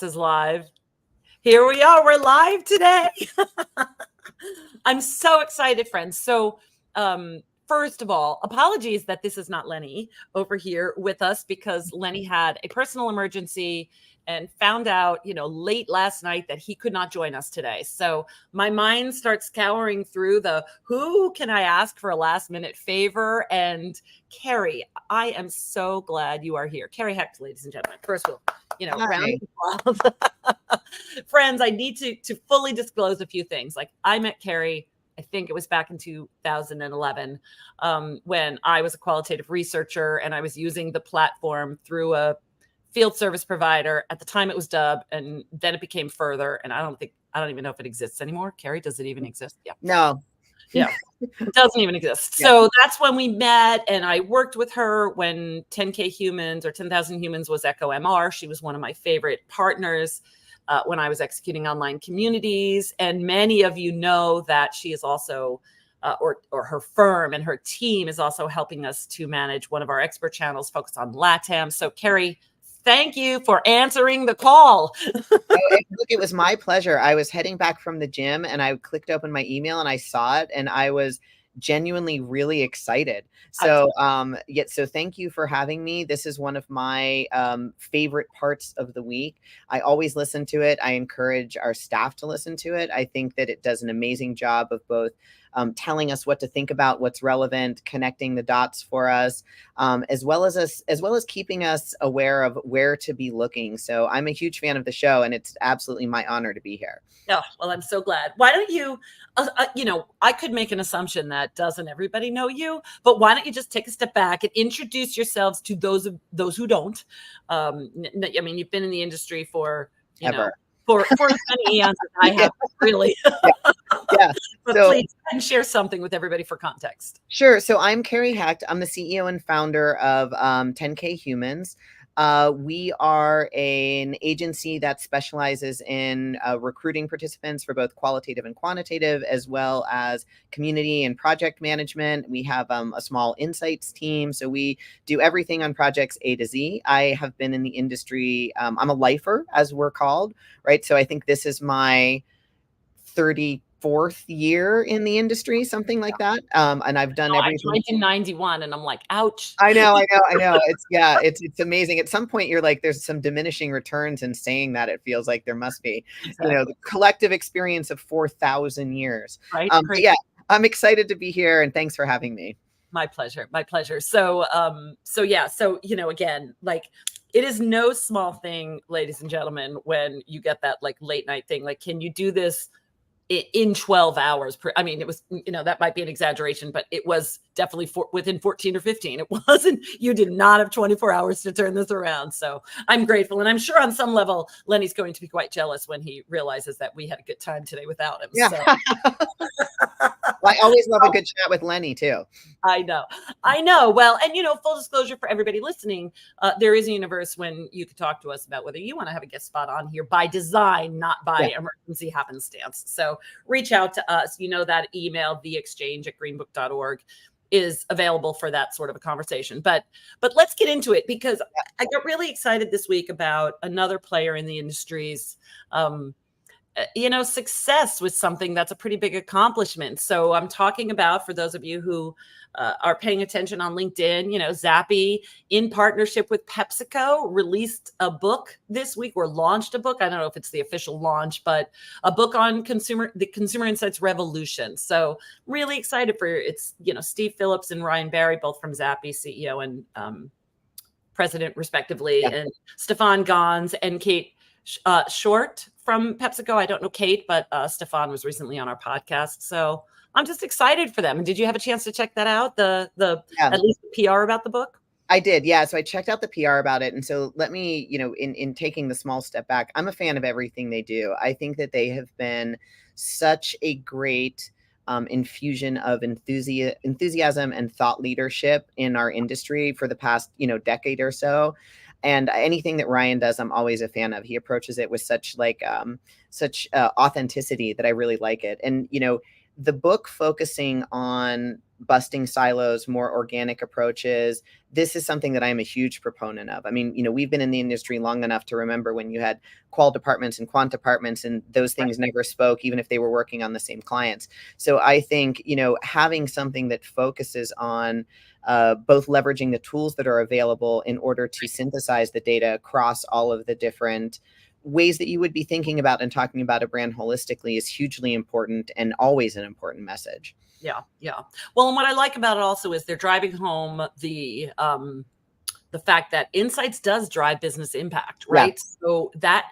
Qualtrics is live. Here we are. We're live today. I'm so excited, friends. So, first of all, apologies that this is not Lenny over here with us, because Lenny had a personal emergency and found out, late last night that he could not join us today. So my mind starts scouring through who can I ask for a last minute favor? And Kerry, I am so glad you are here. Kerry Hecht, ladies and gentlemen. First of all, round of applause. Friends, I need to fully disclose a few things. Like, I met Kerry, I think it was back in 2011, when I was a qualitative researcher and I was using the platform through a field service provider. At the time it was Dub, and then it became Further. And I don't even know if it exists anymore. Kerry, does it even exist? Yeah. No. Yeah. It doesn't even exist. Yeah. So that's when we met, and I worked with her when 10K Humans or 10,000 Humans was Echo MR. She was one of my favorite partners when I was executing online communities. And many of you know that she is also, or her firm and her team is also helping us to manage one of our expert channels focused on LATAM. So Kerry, thank you for answering the call. Look, it was my pleasure. I was heading back from the gym and I clicked open my email and I saw it, and I was genuinely really excited. So, so thank you for having me. This is one of my favorite parts of the week. I always listen to it. I encourage our staff to listen to it. I think that it does an amazing job of both telling us what to think about, what's relevant, connecting the dots for us, as well as keeping us aware of where to be looking. So I'm a huge fan of the show, and it's absolutely my honor to be here. Oh, well, I'm so glad. Why don't you, I could make an assumption that doesn't everybody know you, but why don't you just take a step back and introduce yourselves to those who don't. I mean, you've been in the industry for, for as many eons as I have, really. Yeah. But so, please share something with everybody for context. Sure. So I'm Kerry Hecht. I'm the CEO and founder of 10K Humans. We are an agency that specializes in recruiting participants for both qualitative and quantitative, as well as community and project management. We have a small insights team. So we do everything on projects A to Z. I have been in the industry. I'm a lifer, as we're called, right? So I think this is my 34th year in the industry, something like that. And I've done everything. I joined in 91 and I'm like, ouch. I know. It's amazing. At some point you're like, there's some diminishing returns in saying that. It feels like there must be, exactly. The collective experience of 4,000 years. Right. Yeah, I'm excited to be here, and thanks for having me. My pleasure. My pleasure. So, again, like, it is no small thing, ladies and gentlemen, when you get that like late night thing, like, can you do this in 12 hours? I mean, it was, that might be an exaggeration, but it was definitely within 14 or 15. It wasn't, you did not have 24 hours to turn this around. So I'm grateful. And I'm sure on some level, Lenny's going to be quite jealous when he realizes that we had a good time today without him. Yeah. So. Well, I always love a good chat with Lenny too. I know. Well, and full disclosure for everybody listening, there is a universe when you could talk to us about whether you want to have a guest spot on here by design, not by emergency happenstance. So reach out to us. That email, theexchange@greenbook.org, is available for that sort of a conversation. But let's get into it, because I got really excited this week about another player in the industry's success with something that's a pretty big accomplishment. So I'm talking about, for those of you who are paying attention on LinkedIn, Zappi, in partnership with PepsiCo, released a book this week, or launched a book. I don't know if it's the official launch, but a book on the consumer insights revolution. So really excited for it's, Steve Phillips and Ryan Barry, both from Zappi, CEO and president respectively, and Stefan Gons and Kate Short from PepsiCo. I don't know Kate, but Stefan was recently on our podcast. So I'm just excited for them. And did you have a chance to check that out? At least the PR about the book? I did. Yeah. So I checked out the PR about it. And so let me, in taking the small step back, I'm a fan of everything they do. I think that they have been such a great infusion of enthusiasm and thought leadership in our industry for the past, decade or so. And anything that Ryan does, I'm always a fan of. He approaches it with such authenticity that I really like it. And, the book focusing on busting silos, more organic approaches. This is something that I'm a huge proponent of. I mean, we've been in the industry long enough to remember when you had qual departments and quant departments, and those things never spoke, even if they were working on the same clients. So I think, having something that focuses on both leveraging the tools that are available in order to synthesize the data across all of the different ways that you would be thinking about and talking about a brand holistically is hugely important and always an important message. Yeah. Well, and what I like about it also is they're driving home the fact that insights does drive business impact, right? Yeah. So that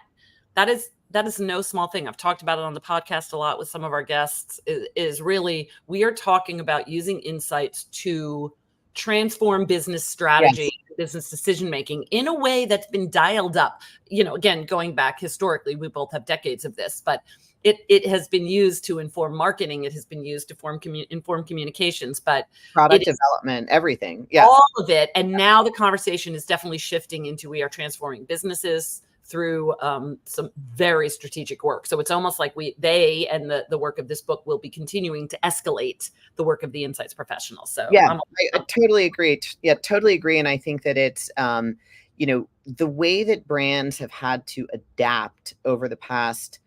is no small thing. I've talked about it on the podcast a lot with some of our guests. Is really, we are talking about using insights to transform business strategy, yes, business decision making in a way that's been dialed up. Again, going back historically, we both have decades of this, but it has been used to inform marketing. It has been used to inform communications, but product development, everything. Yeah, all of it. And now the conversation is definitely shifting into we are transforming businesses through some very strategic work. So it's almost like they and the work of this book will be continuing to escalate the work of the insights professional. So yeah, I totally agree. Yeah, totally agree. And I think that it's, the way that brands have had to adapt over the past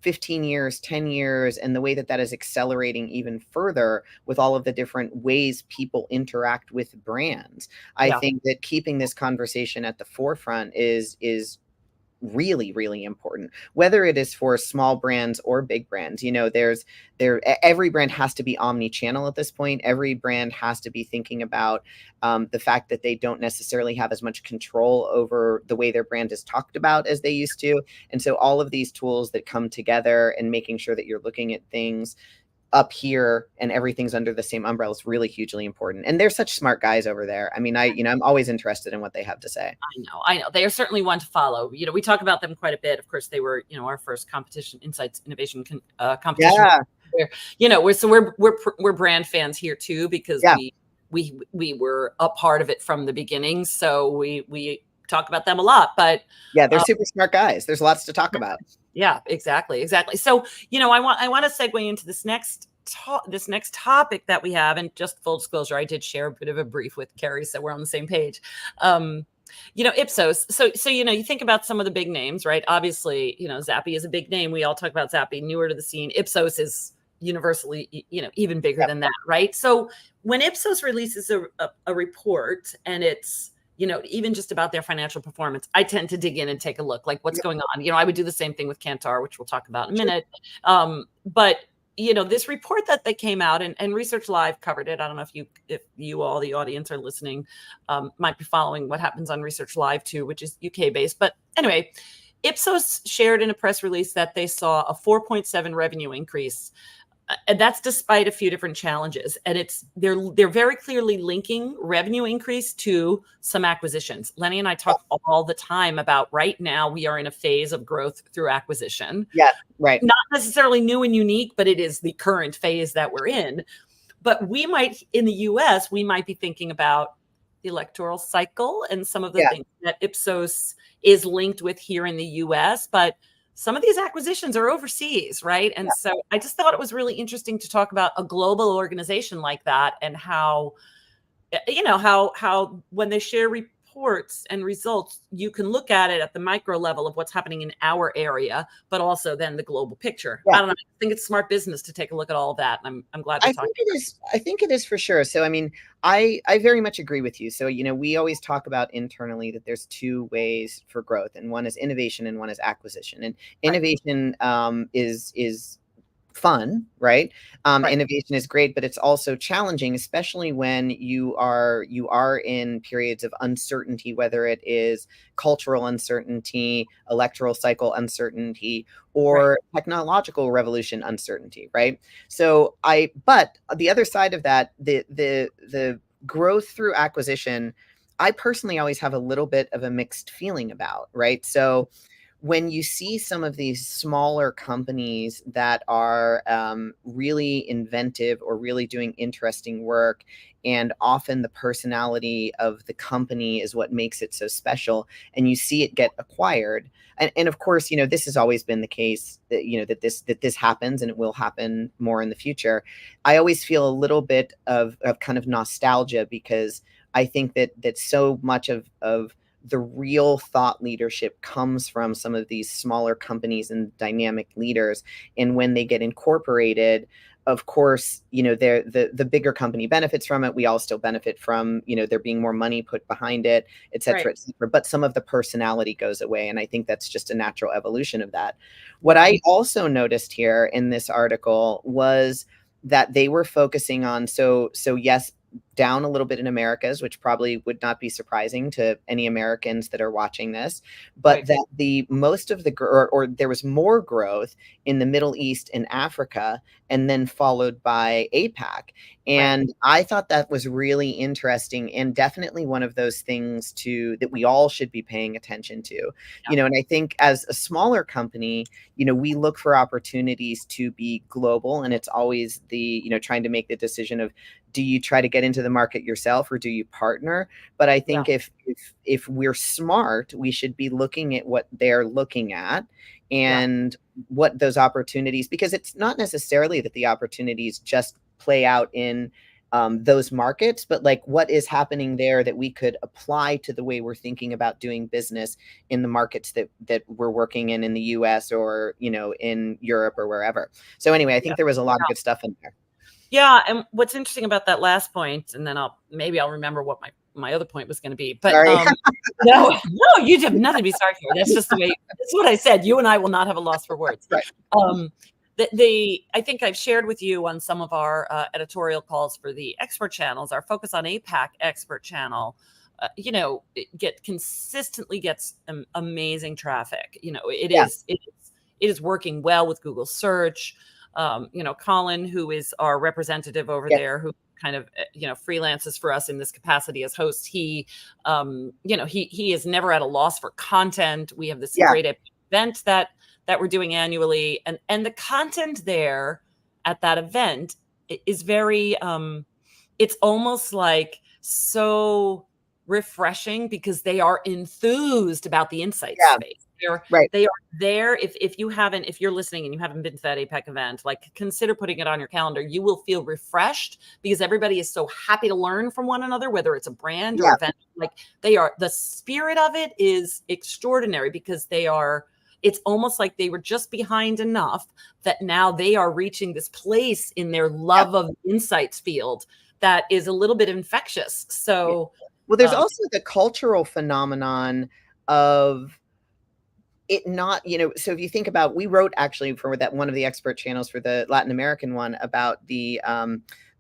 15 years, 10 years, and the way that is accelerating even further with all of the different ways people interact with brands. I think that keeping this conversation at the forefront is really, really important, whether it is for small brands or big brands. Every brand has to be omni-channel at this point. Every brand has to be thinking about the fact that they don't necessarily have as much control over the way their brand is talked about as they used to. And so all of these tools that come together and making sure that you're looking at things up here and everything's under the same umbrella is really hugely important. And they're such smart guys over there. I mean, I'm always interested in what they have to say. I know. They are certainly one to follow. We talk about them quite a bit. Of course, they were, our first competition, insights, innovation competition. Yeah. We're brand fans here too, because we were a part of it from the beginning. So we talk about them a lot, but yeah, they're super smart guys. There's lots to talk about. Yeah, exactly. So, I want to segue into this next topic that we have. And just full disclosure, I did share a bit of a brief with Kerry, so we're on the same page. Ipsos. So you think about some of the big names, right? Obviously, Zappi is a big name. We all talk about Zappi, newer to the scene. Ipsos is universally, even bigger than that, right? So when Ipsos releases a report and it's even just about their financial performance, I tend to dig in and take a look, like what's going on. I would do the same thing with Kantar, which we'll talk about in a minute. But this report that they came out and Research Live covered it. I don't know if you all, the audience, are listening, might be following what happens on Research Live too, which is UK based. But anyway, Ipsos shared in a press release that they saw a 4.7 revenue increase. And that's despite a few different challenges. And they're very clearly linking revenue increase to some acquisitions. Lenny and I talk all the time about right now we are in a phase of growth through acquisition. Yeah, right. Not necessarily new and unique, but it is the current phase that we're in. But in the US, we might be thinking about the electoral cycle and some of the things that Ipsos is linked with here in the US. But some of these acquisitions are overseas, right? And so I just thought it was really interesting to talk about a global organization like that and how, how when they share reports and results, you can look at it at the micro level of what's happening in our area, but also then the global picture. I don't know. I think it's smart business to take a look at all of that. And I'm glad we're talking about it. I think it is for sure. So, I mean, I very much agree with you. So, we always talk about internally that there's two ways for growth, and one is innovation and one is acquisition. And innovation is fun, right? Innovation is great, but it's also challenging, especially when you are in periods of uncertainty, whether it is cultural uncertainty, electoral cycle uncertainty, or technological revolution uncertainty, right? So but the other side of that, the growth through acquisition, I personally always have a little bit of a mixed feeling about, right? So when you see some of these smaller companies that are really inventive or really doing interesting work, and often the personality of the company is what makes it so special, and you see it get acquired. And of course, this has always been the case that, that this happens, and it will happen more in the future. I always feel a little bit of kind of nostalgia, because I think that so much of the real thought leadership comes from some of these smaller companies and dynamic leaders. And when they get incorporated, of course, the bigger company benefits from it. We all still benefit from, there being more money put behind it, et cetera, Right. et cetera. But some of the personality goes away. And I think that's just a natural evolution of that. What I also noticed here in this article was that they were focusing on, so yes, down a little bit in Americas, which probably would not be surprising to any Americans that are watching this, but Right. that the most of the or there was more growth in the Middle East and Africa, and then followed by APAC. And I thought that was really interesting, and definitely one of those things that we all should be paying attention to. And I think as a smaller company, we look for opportunities to be global, and it's always the, trying to make the decision of, do you try to get into the market yourself, or do you partner? But I think if we're smart, we should be looking at what they're looking at, and what those opportunities, because it's not necessarily that the opportunities just play out in those markets, but like what is happening there that we could apply to the way we're thinking about doing business in the markets that we're working in the US, or, in Europe or wherever. So anyway, I think there was a lot of good stuff in there. Yeah, and what's interesting about that last point, and then I'll remember what my other point was going to be. But no, you have nothing to be sorry for. That's just the way. That's what I said. You and I will not have a loss for words. Right. I think I've shared with you on some of our editorial calls for the expert channels, our focus on APAC expert channel. Consistently gets amazing traffic. It is working well with Google search. Colin, who is our representative over there, who kind of, freelances for us in this capacity as host, he is never at a loss for content. We have this great event that we're doing annually, and the content there at that event is very, it's almost like so refreshing, because they are enthused about the insight space. They are there. If you're listening and you haven't been to that APEC event, like, consider putting it on your calendar. You will feel refreshed, because everybody is so happy to learn from one another, whether it's a brand or event. Like, the spirit of it is extraordinary, because it's almost like they were just behind enough that now they are reaching this place in their love of insights field that is a little bit infectious. So, well, there's also the cultural phenomenon of it not, so if you think about, we wrote actually for that one of the expert channels for the Latin American one about the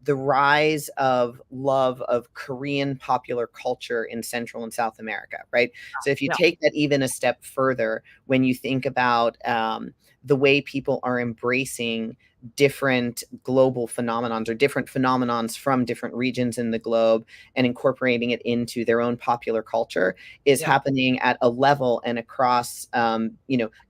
rise of love of Korean popular culture in Central and South America, right? So if you take that even a step further, when you think about the way people are embracing different global phenomenons, or different phenomenons from different regions in the globe, and incorporating it into their own popular culture, is happening at a level and across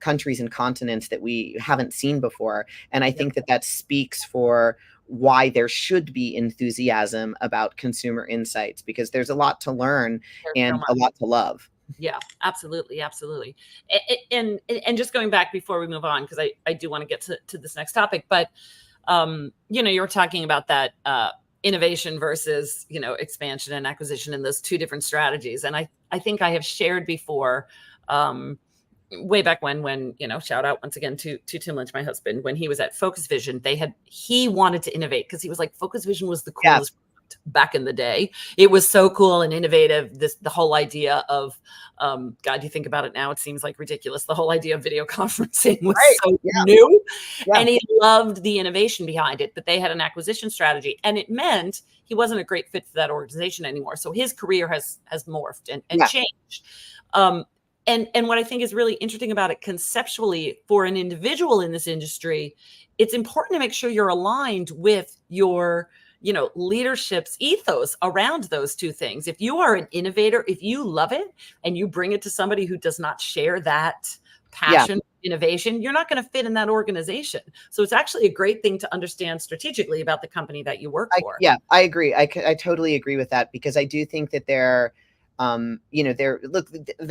countries and continents that we haven't seen before. And I think that speaks for why there should be enthusiasm about consumer insights, because there's a lot to learn and a lot to love. Yeah, absolutely. Absolutely. And just going back before we move on, because I do want to get to this next topic, but, you were talking about that innovation versus, expansion and acquisition, and those two different strategies. And I think I have shared before, way back when, shout out once again to Tim Lynch, my husband, when he was at Focus Vision, he wanted to innovate, because he was like, Focus Vision was the coolest back in the day. It was so cool and innovative. The whole idea of, God, you think about it now, it seems like ridiculous. The whole idea of video conferencing was so new, and he loved the innovation behind it. But they had an acquisition strategy, and it meant he wasn't a great fit for that organization anymore. So his career has morphed and changed. And what I think is really interesting about it conceptually for an individual in this industry, it's important to make sure you're aligned with your leadership's ethos around those two things. If you are an innovator, if you love it and you bring it to somebody who does not share that passion, innovation, you're not going to fit in that organization. So it's actually a great thing to understand strategically about the company that you work for. I agree. I totally agree with that, because I do think that the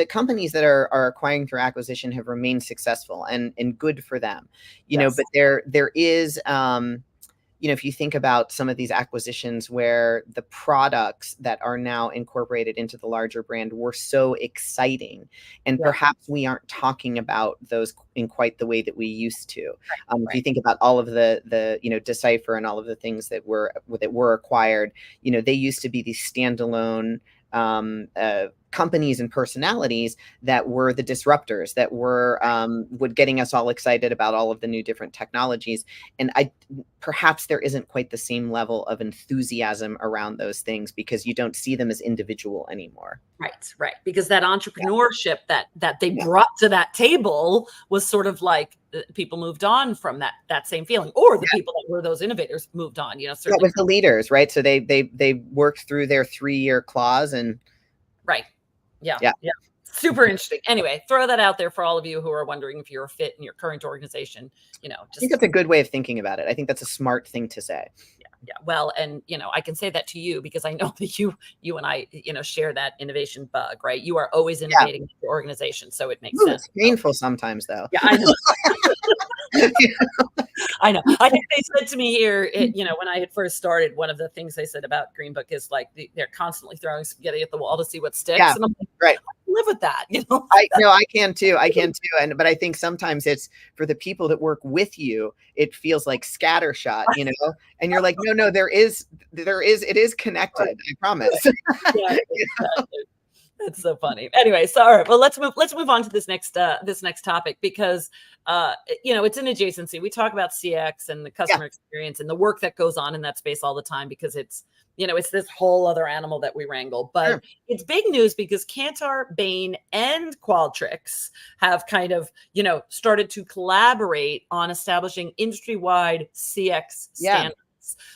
companies that are acquiring through acquisition have remained successful and good for them, but there is, if you think about some of these acquisitions where the products that are now incorporated into the larger brand were so exciting, and perhaps we aren't talking about those in quite the way that we used to. If you think about all of the Decipher and all of the things that were acquired, they used to be these standalone companies and personalities that were the disruptors, that were getting us all excited about all of the new different technologies. And perhaps there isn't quite the same level of enthusiasm around those things, because you don't see them as individual anymore. Right. Because that entrepreneurship that they brought to that table was sort of like people moved on from that same feeling, or the people that were those innovators moved on. Certainly. That was the leaders, right? So they worked through their 3-year clause and. Right. Yeah. Super interesting. Anyway, throw that out there for all of you who are wondering if you're a fit in your current organization. I think that's a good way of thinking about it. I think that's a smart thing to say. Yeah. Well, and I can say that to you because I know that you and I, share that innovation bug, right? You are always innovating your organization, so it makes sense. It's painful sometimes, though. Yeah, I know. I know. I think they said to me here, when I had first started, one of the things they said about Green Book is like they're constantly throwing spaghetti at the wall to see what sticks. Yeah, and I'm like, right. I can live with that. I can too. But I think sometimes it's for the people that work with you, it feels like scattershot, and you're like, no, it is connected. I promise. Yeah, exactly. That's so funny. Anyway, so all right, well, let's move on to this next topic, because it's an adjacency. We talk about CX and the customer experience and the work that goes on in that space all the time, because it's this whole other animal that we wrangle. But it's big news because Kantar, Bain, and Qualtrics have kind of started to collaborate on establishing industry-wide CX standards.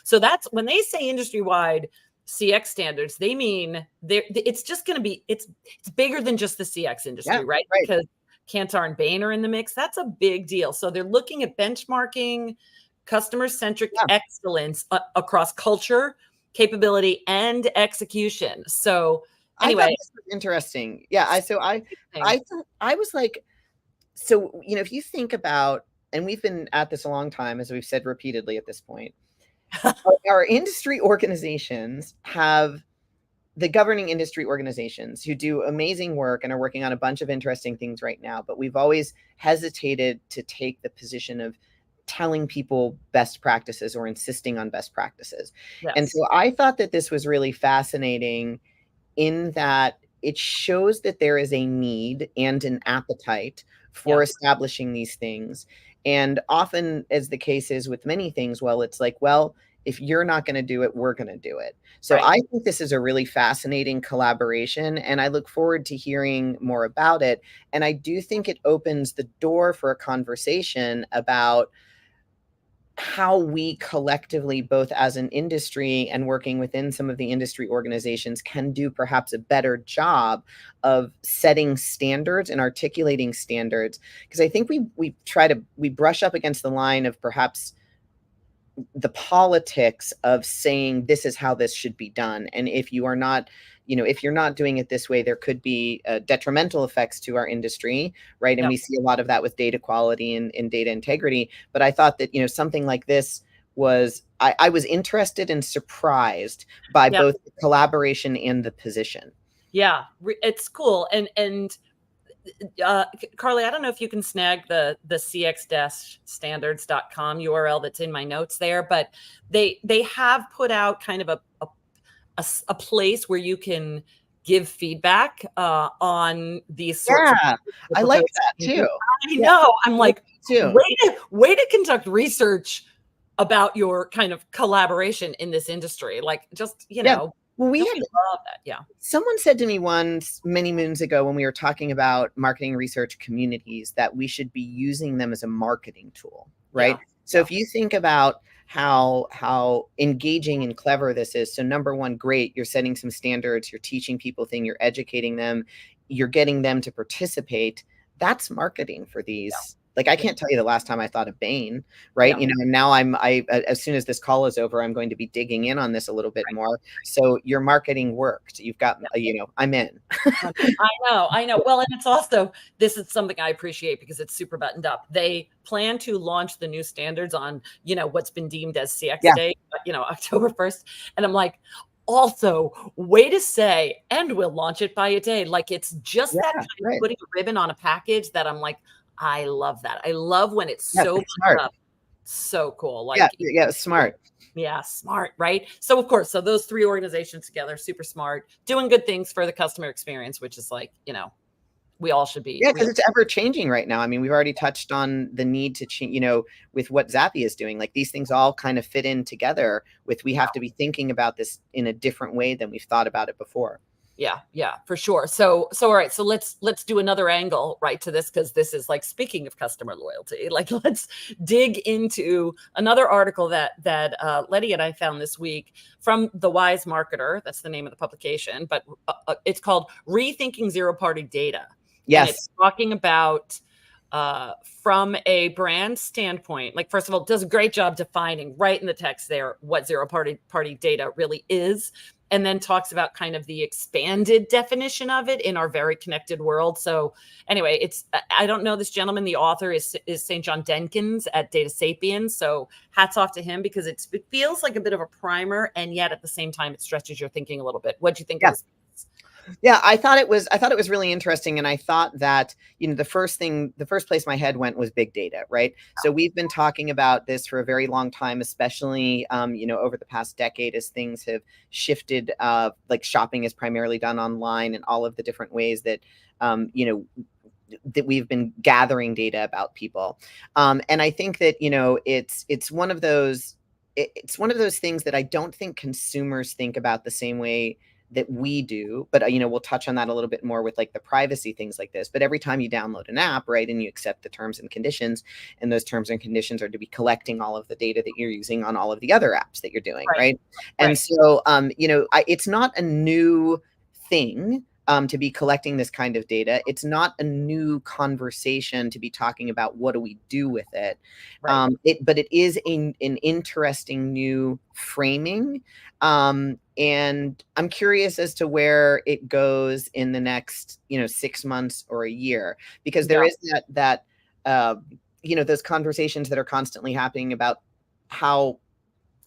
So that's when they say industry-wide CX standards, they mean it's just going to be, it's bigger than just the CX industry, right? Because Kantar and Bain are in the mix. That's a big deal. So they're looking at benchmarking customer-centric excellence across culture, capability, and execution. So anyway, I thought this was interesting. Yeah. I was like, so, if you think about, and we've been at this a long time, as we've said repeatedly at this point, our industry organizations have the governing industry organizations who do amazing work and are working on a bunch of interesting things right now. But we've always hesitated to take the position of telling people best practices or insisting on best practices. And so I thought that this was really fascinating in that it shows that there is a need and an appetite for establishing these things. And often, as the case is with many things, it's like, well, if you're not going to do it, we're going to do it. So I think this is a really fascinating collaboration, and I look forward to hearing more about it. And I do think it opens the door for a conversation about how we collectively, both as an industry and working within some of the industry organizations, can do perhaps a better job of setting standards and articulating standards. Because I think we brush up against the line of perhaps the politics of saying this is how this should be done. And if you are not, if you're not doing it this way, there could be detrimental effects to our industry, right? And we see a lot of that with data quality and data integrity. But I thought that, something like this was, I was interested and surprised by both the collaboration and the position. Yeah, it's cool. And Carly, I don't know if you can snag the cx-standards.com URL that's in my notes there, but they have put out kind of a place where you can give feedback on these sorts of I like that too. I know. I'm like, way to conduct research about your kind of collaboration in this industry. Like, just, Well, we love that. Yeah. Someone said to me once, many moons ago, when we were talking about marketing research communities, that we should be using them as a marketing tool, right? So if you think about how engaging and clever this is, so number one, great, you're setting some standards, you're teaching people things, you're educating them, you're getting them to participate. that's marketing for these. Like, I can't tell you the last time I thought of Bain, right? Yeah. You know, and now as soon as this call is over, I'm going to be digging in on this a little bit more. So your marketing worked. You've got, you know, I'm in. I know. Well, and it's also, this is something I appreciate because it's super buttoned up. They plan to launch the new standards on, you know, what's been deemed as CX Yeah. Day, you know, October 1st. And I'm like, also, way to say, and we'll launch it by a day. Like, it's just that kind of putting a ribbon on a package that I'm like, I love that. I love when it's so smart. up. So cool. Like, Smart. Yeah, smart, right? So of course, so those three organizations together, super smart, doing good things for the customer experience, which is like, you know, we all should be. Yeah, because it's ever changing right now. I mean, we've already touched on the need to change, you know, with what Zappi is doing. Like, these things all kind of fit in together with, we have to be thinking about this in a different way than we've thought about it before. Yeah, for sure. So all right, so let's do another angle right to this, because this is like, speaking of customer loyalty, like, let's dig into another article that Letty and I found this week from The Wise Marketer. That's the name of the publication, but it's called Rethinking Zero-Party Data. Yes. And it's talking about from a brand standpoint, like, first of all, it does a great job defining right in the text there what zero-party data really is, and then talks about kind of the expanded definition of it in our very connected world. So anyway, it's, I don't know this gentleman. The author is St. John Denkins at Data Sapiens. So hats off to him, because it feels like a bit of a primer, and yet at the same time, it stretches your thinking a little bit. What'd you think of this? Yeah, I thought it was really interesting. And I thought that, you know, the first place my head went was big data, right? So we've been talking about this for a very long time, especially, you know, over the past decade, as things have shifted, like, shopping is primarily done online, and all of the different ways that, you know, that we've been gathering data about people. And I think that, you know, it's one of those things that I don't think consumers think about the same way that we do, but you know, we'll touch on that a little bit more with like the privacy things like this. But every time you download an app, right, and you accept the terms and conditions, and those terms and conditions are to be collecting all of the data that you're using on all of the other apps that you're doing, right? And so, you know, it's not a new thing to be collecting this kind of data. It's not a new conversation to be talking about what do we do with it. But it is an interesting new framing. And I'm curious as to where it goes in the next, you know, 6 months or a year, because there is that you know, those conversations that are constantly happening about how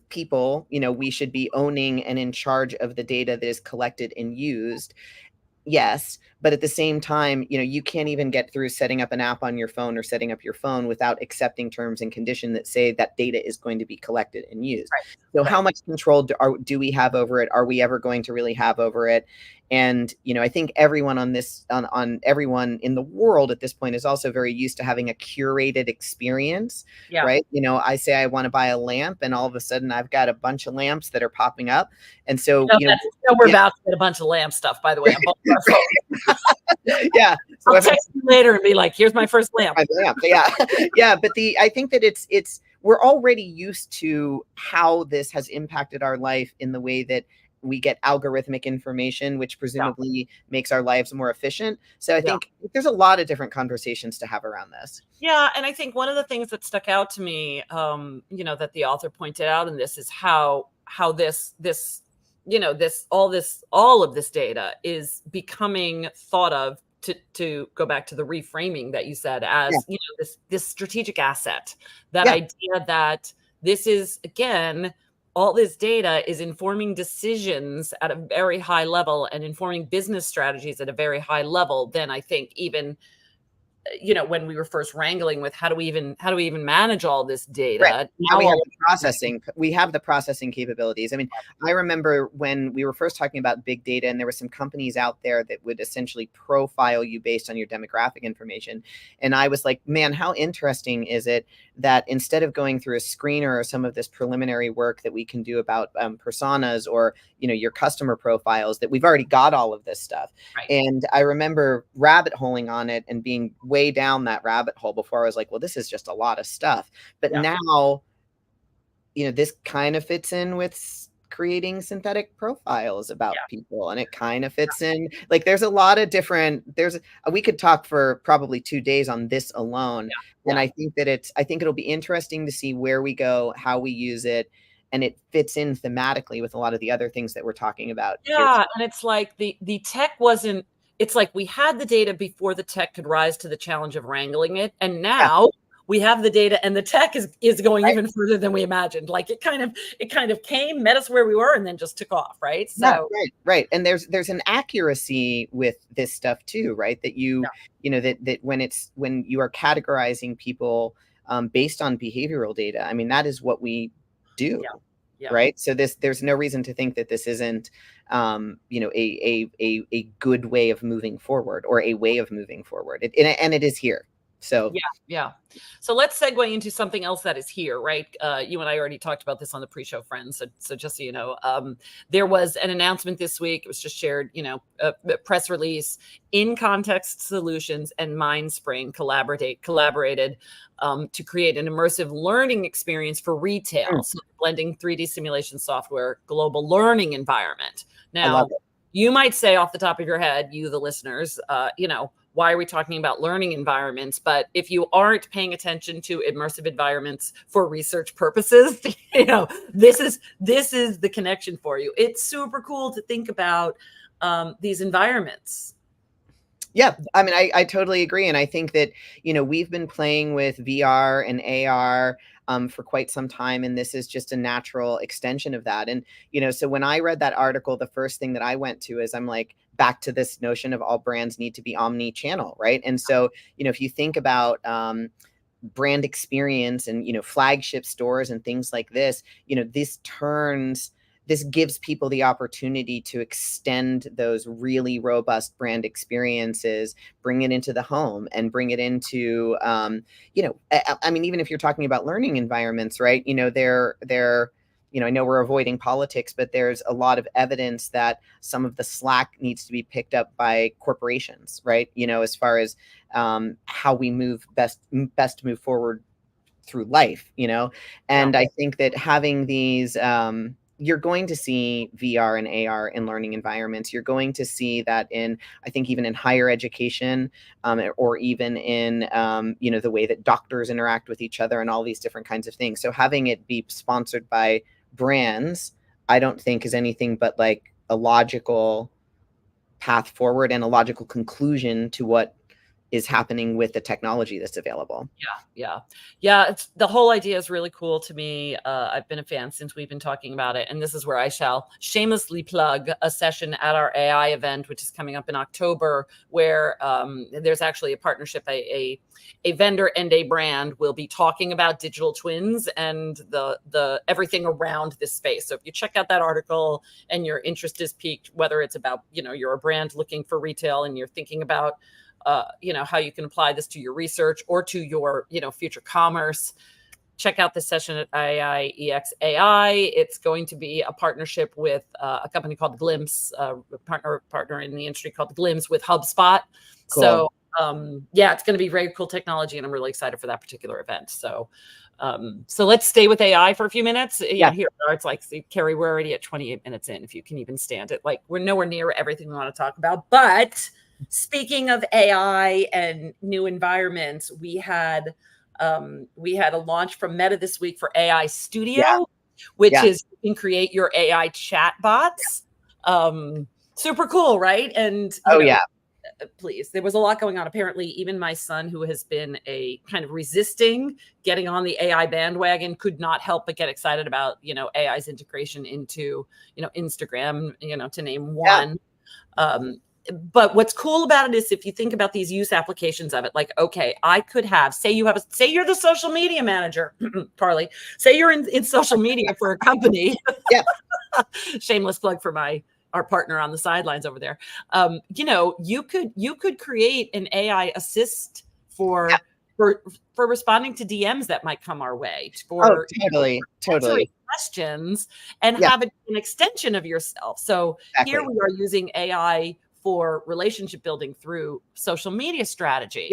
people, you know, we should be owning and in charge of the data that is collected and used. Yes, but at the same time, you know, you can't even get through setting up an app on your phone or setting up your phone without accepting terms and conditions that say that data is going to be collected and used. So how much control do we have over it? Are we ever going to really have over it? And, you know, I think everyone on everyone in the world at this point is also very used to having a curated experience, right? You know, I say I want to buy a lamp, and all of a sudden I've got a bunch of lamps that are popping up. And so, you know, we're about to get a bunch of lamp stuff, by the way. Yeah. So I'll text you later and be like, here's my first lamp. Yeah. Yeah. But I think that we're already used to how this has impacted our life in the way that we get algorithmic information, which presumably makes our lives more efficient. So I think there's a lot of different conversations to have around this. Yeah. And I think one of the things that stuck out to me, you know, that the author pointed out in this is how this, you know, all of this data is becoming thought of, to go back to the reframing that you said, as, you know, this strategic asset, that idea that this is, again, all this data is informing decisions at a very high level and informing business strategies at a very high level. Then I think even, you know, when we were first wrangling with how do we even manage all this data? Now we have the processing capabilities. I mean, I remember when we were first talking about big data, and there were some companies out there that would essentially profile you based on your demographic information. And I was like, man, how interesting is it that instead of going through a screener or some of this preliminary work that we can do about personas, or, you know, your customer profiles, that we've already got all of this stuff. And I remember rabbit holing on it and being way down that rabbit hole before I was like, well, this is just a lot of stuff. But now, you know, this kind of fits in with creating synthetic profiles about Yeah. people, and it kind of fits in. Like, there's a lot of different, we could talk for probably 2 days on this alone. Yeah. And I think it'll be interesting to see where we go, how we use it, and it fits in thematically with a lot of the other things that we're talking about here. Yeah, and it's like the tech wasn't. It's like we had the data before the tech could rise to the challenge of wrangling it, and Yeah, now we have the data, and the tech is going right. even further than we imagined. Like it kind of came, met us where we were, and then just took off. Right. Yeah, So right. And there's an accuracy with this stuff too, right? That yeah, that when you are categorizing people based on behavioral data, I mean, that is what we do, yeah, yeah, right? So there's no reason to think that this isn't a good way of moving forward, or a way of moving forward. And it is here. So yeah, yeah. So let's segue into something else that is here, right? You and I already talked about this on the pre-show, friends. So just so you know, there was an announcement this week. It was just shared, a press release. In Context Solutions and MindSpring collaborated to create an immersive learning experience for retail, so blending 3D simulation software, global learning environment. I love Now, it. you might say off the top of your head, you, the listeners, why are we talking about learning environments? But if you aren't paying attention to immersive environments for research purposes, this is the connection for you. It's super cool to think about these environments. Yeah, I mean, I totally agree. And I think that, we've been playing with VR and AR for quite some time, and this is just a natural extension of that. And, so when I read that article, the first thing that I went to is, I'm like, back to this notion of all brands need to be omni-channel, right? And so, if you think about brand experience and, flagship stores and things like this, this gives people the opportunity to extend those really robust brand experiences, bring it into the home, and bring it into, I mean, even if you're talking about learning environments, right? I know we're avoiding politics, but there's a lot of evidence that some of the slack needs to be picked up by corporations, right? As far as how we best move forward through life, and Yeah. I think that having these, you're going to see VR and AR in learning environments. You're going to see that I think even in higher education, or even in, the way that doctors interact with each other and all these different kinds of things. So having it be sponsored by brands, I don't think is anything but like a logical path forward and a logical conclusion to what is happening with the technology that's available. Yeah. It's the whole idea is really cool to me. I've been a fan since we've been talking about it, and this is where I shall shamelessly plug a session at our AI event, which is coming up in October, where there's actually a partnership. A vendor and a brand will be talking about digital twins and the everything around this space. So if you check out that article and your interest is piqued, whether it's about you're a brand looking for retail and you're thinking about how you can apply this to your research or to your, future commerce, check out this session at IIEX It's going to be a partnership with a company called Glimpse, partner in the industry called Glimpse with HubSpot. Cool. So it's going to be very cool technology, and I'm really excited for that particular event. So let's stay with AI for a few minutes. Yeah. Here it's like, see, Kerry, we're already at 28 minutes in, if you can even stand it. Like, we're nowhere near everything we want to talk about, but speaking of AI and new environments, we had a launch from Meta this week for AI Studio, which is you can create your AI chat bots. Super cool, right? And please, there was a lot going on. Apparently, even my son, who has been a kind of resisting getting on the AI bandwagon, could not help but get excited about AI's integration into Instagram, to name one. But what's cool about it is, if you think about these use applications of it, like, okay, I could say you're the social media manager, Carly, say you're in social media for a company. Yeah. Shameless plug for our partner on the sidelines over there. You could create an AI assist for responding to DMs that might come our way, for totally questions, and have it an extension of yourself. So here we are using AI for relationship building through social media strategy.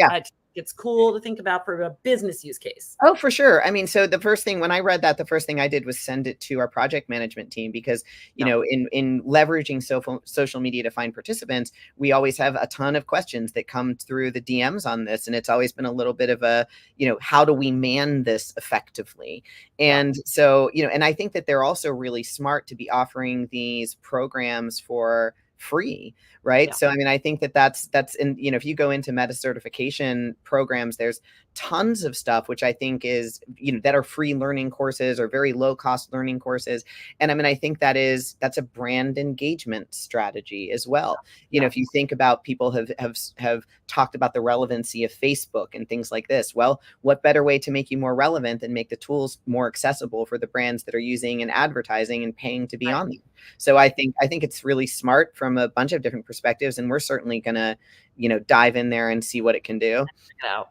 it's cool to think about for a business use case. Oh, for sure. I mean, so the first thing when I read that, the first thing I did was send it to our project management team because, you know, in leveraging social media to find participants, we always have a ton of questions that come through the DMs on this. And it's always been a little bit of a, you know, how do we man this effectively? And so, you know, and I think that they're also really smart to be offering these programs for free, right? So I mean, I think that that's in, you know, if you go into meta certification programs, there's tons of stuff which I think is, you know, that are free learning courses or very low cost learning courses. And I mean, I think that's a brand engagement strategy as well. You know, if you think about people have talked about the relevancy of Facebook and things like this, well, what better way to make you more relevant than make the tools more accessible for the brands that are using and advertising and paying to be on them? So I think it's really smart from a bunch of different perspectives, and we're certainly gonna, you know, dive in there and see what it can do.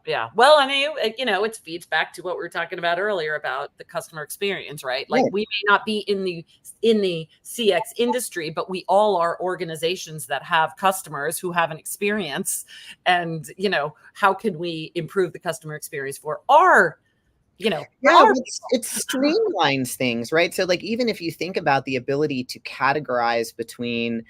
Yeah. Well, I mean, you know, it feeds back to what we were talking about earlier about the customer experience, right? Like we may not be in the CX industry, but we all are organizations that have customers who have an experience. And, you know, how can we improve the customer experience for our, you know, it streamlines things, right? So like, even if you think about the ability to categorize between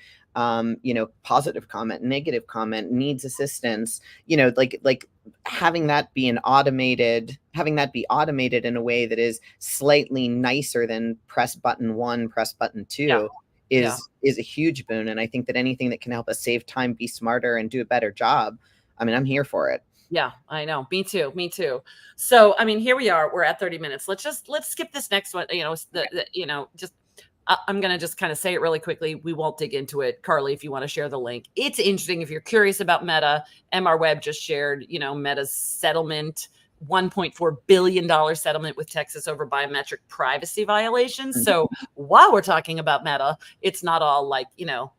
you know, positive comment, negative comment, needs assistance, you know, like having that be automated in a way that is slightly nicer than press button 1, press button 2 is a huge boon. And I think that anything that can help us save time, be smarter, and do a better job, I mean, I'm here for it. Yeah, I know. Me too. Me too. So, I mean, here we are. We're at 30 minutes. Let's skip this next one. You know, you know, just I'm going to just kind of say it really quickly. We won't dig into it. Carly, if you want to share the link. It's interesting. If you're curious about Meta, MR Web just shared, you know, Meta's settlement, $1.4 billion settlement with Texas over biometric privacy violations. So while we're talking about Meta, it's not all like, you know,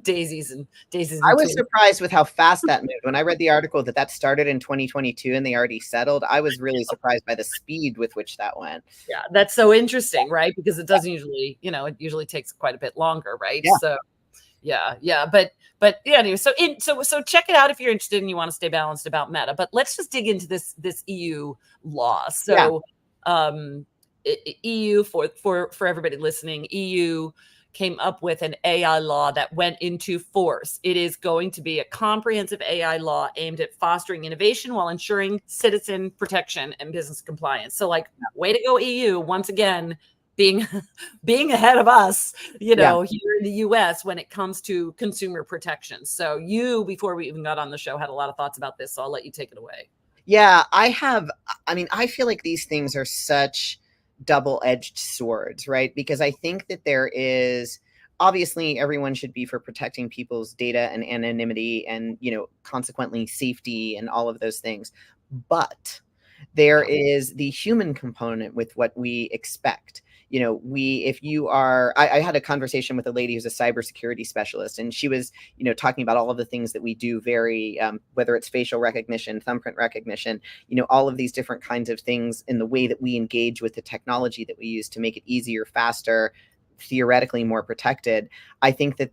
daisies and I was surprised with how fast that moved. When I read the article that started in 2022 and they already settled, I was really surprised by the speed with which that went. Yeah, that's so interesting, right? Because it doesn't usually, you know, it usually takes quite a bit longer, right? Yeah. So yeah, but yeah, anyway, so check it out if you're interested and you want to stay balanced about Meta. But let's just dig into this EU law. So EU for everybody listening, EU came up with an AI law that went into force. It is going to be a comprehensive AI law aimed at fostering innovation while ensuring citizen protection and business compliance. So like, way to go, EU, once again, being ahead of us, you know, here in the US when it comes to consumer protection. So you, before we even got on the show, had a lot of thoughts about this. So I'll let you take it away. Yeah, I mean, I feel like these things are such double-edged swords, right? Because I think that there is, obviously everyone should be for protecting people's data and anonymity and, you know, consequently safety and all of those things. But there is the human component with what we expect. You know, if you are, I had a conversation with a lady who's a cybersecurity specialist, and she was, you know, talking about all of the things that we do very, whether it's facial recognition, thumbprint recognition, you know, all of these different kinds of things in the way that we engage with the technology that we use to make it easier, faster, theoretically more protected. I think that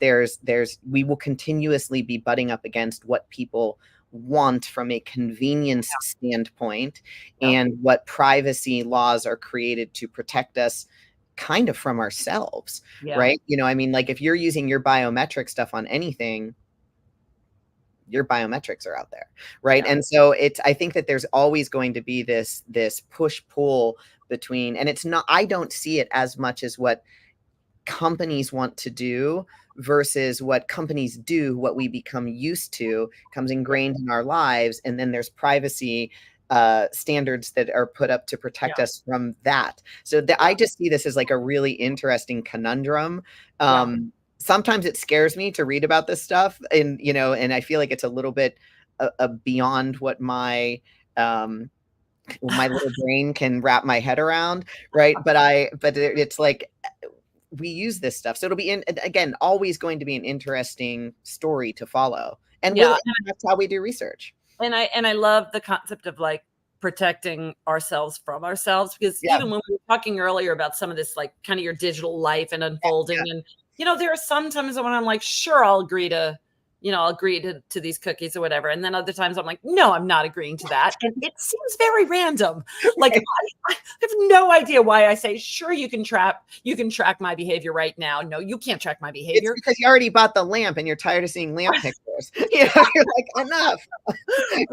we will continuously be butting up against what people want from a convenience standpoint and what privacy laws are created to protect us kind of from ourselves, right? You know, I mean, like if you're using your biometric stuff on anything, your biometrics are out there, right? And so I think that there's always going to be this push pull between, and it's not, I don't see it as much as what companies want to do versus what companies do, what we become used to comes ingrained in our lives. And then there's privacy standards that are put up to protect us from that. So I just see this as like a really interesting conundrum. Sometimes it scares me to read about this stuff, and, you know, and I feel like it's a little bit beyond what my little brain can wrap my head around. Right. But it's like, we use this stuff. So it'll be, again, always going to be an interesting story to follow. And that's how we do research. And I love the concept of like protecting ourselves from ourselves, because even when we were talking earlier about some of this, like kind of your digital life and unfolding, and, you know, there are some times when I'm like, sure, I'll agree to I'll agree to these cookies or whatever. And then other times I'm like, no, I'm not agreeing to that. And it seems very random. Like I have no idea why I say, sure, you can track my behavior right now. No, you can't track my behavior. It's because you already bought the lamp and you're tired of seeing lamp pictures. You're like, enough.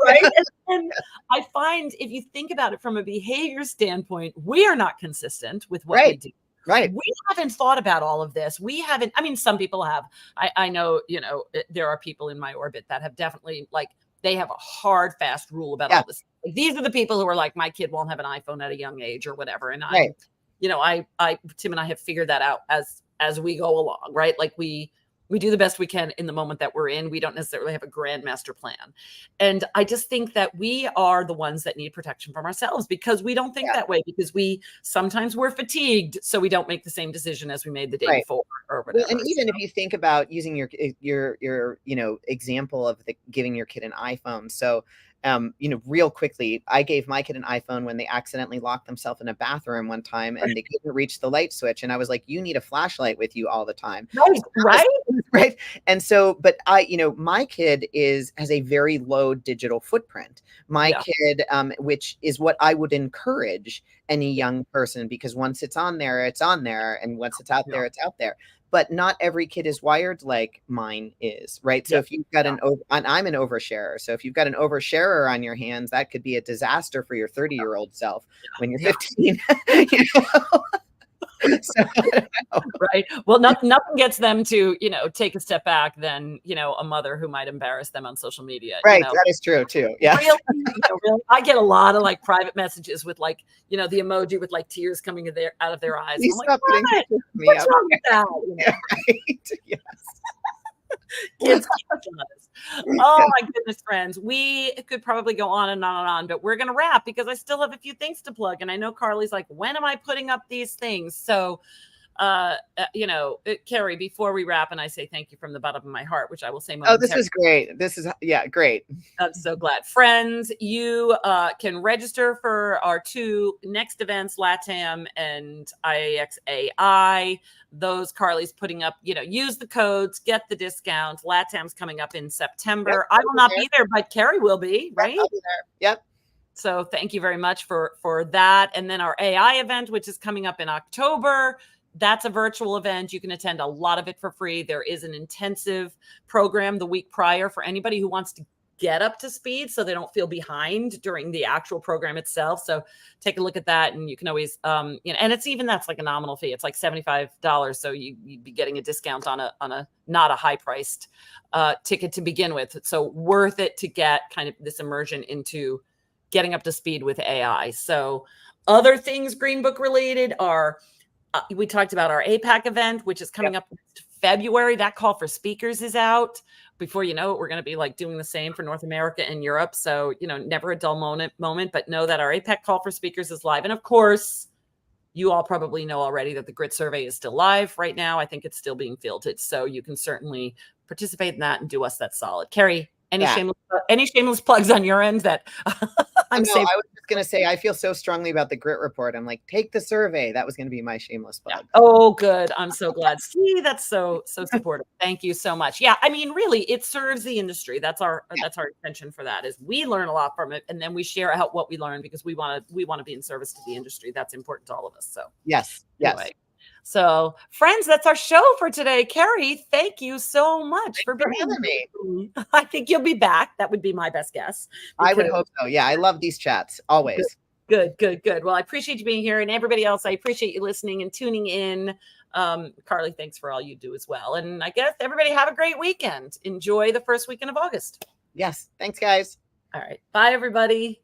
Right. And I find if you think about it from a behavior standpoint, we are not consistent with what we do. Right. We haven't thought about all of this. We haven't. I mean, some people have. I know, there are people in my orbit that have definitely, like, they have a hard, fast rule about all this. Like, these are the people who are like, my kid won't have an iPhone at a young age or whatever. And Tim and I have figured that out as we go along, right? Like we do the best we can in the moment that we're in. We don't necessarily have a grand master plan. And I just think that we are the ones that need protection from ourselves because we don't think that way, because sometimes we're fatigued. So we don't make the same decision as we made the day before or whatever. Well, and even if you think about using your example of giving your kid an iPhone. So, real quickly, I gave my kid an iPhone when they accidentally locked themselves in a bathroom one time and they couldn't reach the light switch. And I was like, you need a flashlight with you all the time. Right. And so, but my kid has a very low digital footprint. My kid, which is what I would encourage any young person, because once it's on there, it's on there. And once it's out there, it's out there. But not every kid is wired like mine is, right? So if you've got and I'm an oversharer. So if you've got an oversharer on your hands, that could be a disaster for your 30-year-old self when you're 15. So, right. Well, nothing gets them to, take a step back than, a mother who might embarrass them on social media. Right. That is true too. Yeah. Really, I get a lot of like private messages with like, the emoji with like tears coming out of their eyes. Please I'm like, what's wrong with that? Right. Yes. Kids keep us honest. Oh my goodness, friends. We could probably go on and on and on, but we're going to wrap because I still have a few things to plug. And I know Carly's like, when am I putting up these things? So, Kerry, before we wrap, and I say thank you from the bottom of my heart, which I will say momentarily. Oh, this is great. This is, great. I'm so glad. Friends, you can register for our 2 next events, LATAM and IAXAI. Those Carly's putting up, use the codes, get the discounts. LATAM's coming up in September. I will not be there, but Kerry will be, right? I'll be there. Yep. So thank you very much for that. And then our AI event, which is coming up in October. That's a virtual event. You can attend a lot of it for free. There is an intensive program the week prior for anybody who wants to get up to speed so they don't feel behind during the actual program itself. So take a look at that, and you can always, and that's like a nominal fee. It's like $75. So you'd be getting a discount on a not a high priced ticket to begin with. So worth it to get kind of this immersion into getting up to speed with AI. So other things Green Book related are, we talked about our APAC event, which is coming up next February. That call for speakers is out. Before you know it, we're going to be like doing the same for North America and Europe. So, never a dull moment, but know that our APAC call for speakers is live. And of course, you all probably know already that the Grit survey is still live right now. I think it's still being fielded. So you can certainly participate in that and do us that solid. Kerry, any shameless plugs on your end that I was just going to say, I feel so strongly about the Grit report. I'm like, take the survey. That was going to be my shameless plug. Yeah. Oh, good. I'm so glad. See, that's so supportive. Thank you so much. Yeah. I mean, really, it serves the industry. That's our intention for that, is we learn a lot from it. And then we share out what we learn because we want to be in service to the industry. That's important to all of us. So yes. Anyway. So, friends, that's our show for today. Kerry, thank you so much for being having me. I think you'll be back. That would be my best guess. I would hope so. Yeah, I love these chats always. Good. Well, I appreciate you being here, and everybody else, I appreciate you listening and tuning in. Carly, thanks for all you do as well. And I guess everybody have a great weekend. Enjoy the first weekend of August. Yes. Thanks, guys. All right. Bye, everybody.